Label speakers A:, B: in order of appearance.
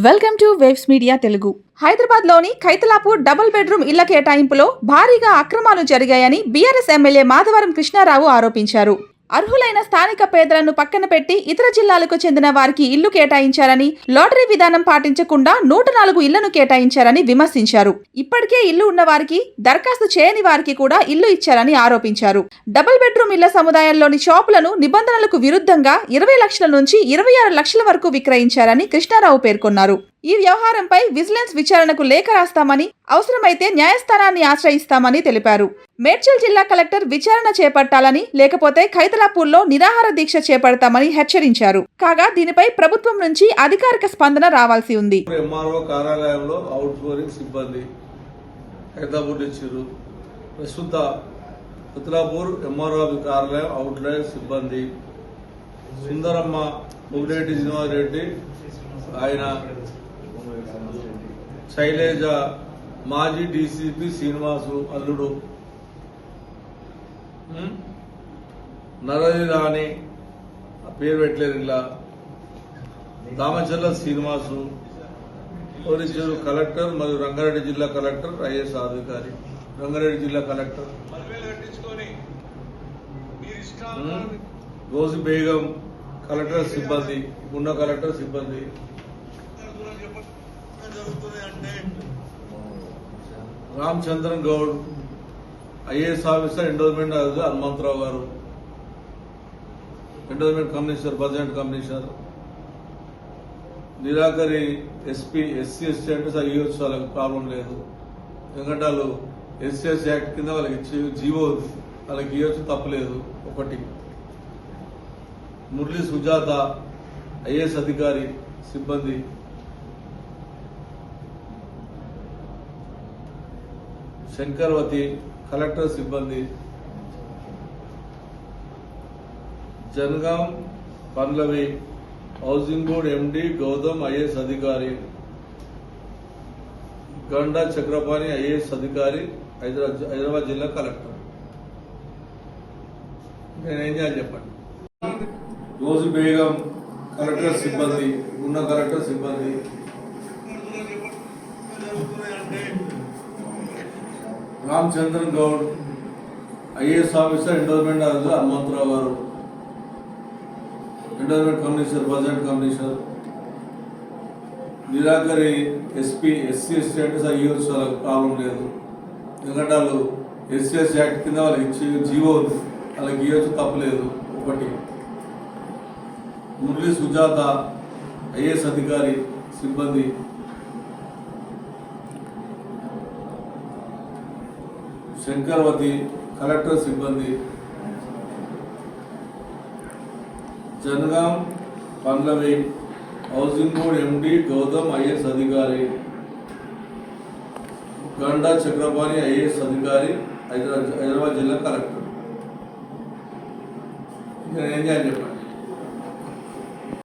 A: Welcome to waves media Telugu. Hyderabad లోని Khaitalapur double bedroom ఇళ్ల కేటాయింపులో భారీగా అక్రమాలు జరిగాయని బీఆర్ఎస్ ఎమ్మెల్యే మాధవరం కృష్ణారావు ఆరోపించారు. అర్హులైన స్థానిక పేదలను పక్కన పెట్టి ఇతర జిల్లాలకు చెందిన వారికి ఇల్లు కేటాయించారని, లాటరీ విధానం పాటించకుండా 104 ఇళ్లను కేటాయించారని విమర్శించారు. ఇప్పటికే ఇల్లు ఉన్న వారికి, దరఖాస్తు చేయని వారికి కూడా ఇల్లు ఇచ్చారని ఆరోపించారు. డబుల్ బెడ్రూమ్ ఇళ్ల సముదాయంలోని షాపులను నిబంధనలకు విరుద్ధంగా 20 లక్షల నుంచి 26 లక్షల వరకు విక్రయించారని కృష్ణారావు పేర్కొన్నారు. ఈ వ్యవహారంపై విజిలెన్స్ విచారణకు లేఖ రాస్తామని, అవసరమైతే న్యాయస్థానాన్ని ఆశ్రయిస్తామని తెలిపారు. మేడ్చల్ జిల్లా కలెక్టర్ విచారణ చేపట్టాలని, లేకపోతే ఖైతలాపూర్లో నిరాహార దీక్ష చేపడతామని హెచ్చరించారు. కాగా దీనిపై ప్రభుత్వం నుంచి అధికారిక స్పందన రావాల్సి ఉంది.
B: ఎంఆర్ఓ కార్యాలయంలో అవుట్ ఫ్లోరింగ్ సిబ్బంది ఖైతలాపూర్ ఇచ్చారు. ప్రస్తుత ఖైతలాపూర్ ఎంఆర్ఓ కార్యాలయం అవుట్ లైన్ సిబ్బంది సుందరమ్మ, ముగిరెడ్డి శ్రీనివాసరెడ్డి, ఆయన శైలేజ, మాజీ డీసీపీ శ్రీనివాసు అల్లుడు, నరది రాణి, పేరు పెట్టలేదు, ఇలా దామచర్ల శ్రీనివాసు, పోలీసులు కలెక్టర్ మరియు రంగారెడ్డి జిల్లా కలెక్టర్, ఐఏఎస్ అధికారి, రంగారెడ్డి జిల్లా కలెక్టర్ రోజు బేగం, కలెక్టర్ సిబ్బంది, ఉన్న కలెక్టర్ సిబ్బంది, Ramachandran Goud, IAS officer, endowment Hanumantharao garu, endowment commissioner, budget commissioner, నిరాకరి ఎస్పీ, ఎస్సీ అంటే సార్ ఇవ్వచ్చు, వాళ్ళకి ప్రాబ్లం లేదు. ఎందుకంటే వాళ్ళు ఎస్సీఎస్ యాక్ట్ కింద వాళ్ళకి ఇచ్చి జీవో వాళ్ళకి ఇవ్వచ్చు, తప్పలేదు. ఒకటి మురళీ సుజాత, ఐఏఎస్ అధికారి సిబ్బంది, శంకర్వతి, కలెక్టర్ సిబ్బంది, Jangaon Pallavi, housing board MD Gautam, IAS అధికారి, గండా చక్రపాణి, ఐఏఎస్ అధికారి, హైదరాబాద్ జిల్లా కలెక్టర్. నేనేం చేయాలి చెప్పండి. రోజు బేగం, కలెక్టర్ సిబ్బంది, ఉన్న కలెక్టర్ సిబ్బంది, Ramachandran Goud, IAS officer, endowment Hanumantharao garu, endowment commissioner, budget commissioner, నిరాకరి ఎస్పీ, ఎస్సీ అంటే సార్ ఇవ్వచ్చు, వాళ్ళకి ప్రాబ్లం లేదు. ఎందుకంటే వాళ్ళు ఎస్సీఎస్ యాక్ట్ కింద వాళ్ళకి ఇచ్చి జీవో వాళ్ళకి ఇవ్వచ్చు, తప్పలేదు. ఒకటి మురళీ సుజాత, ఐఏఎస్ అధికారి సిబ్బంది, శంకర్వతి, కలెక్టర్ సిబ్బంది, Jangaon Pallavi, housing board MD Gautam, IAS అధికారి, గండా చక్రపాణి, ఐఏఎస్ అధికారి, హైదరాబాద్ జిల్లా కలెక్టర్. నేనేం చేయాలి చెప్పండి.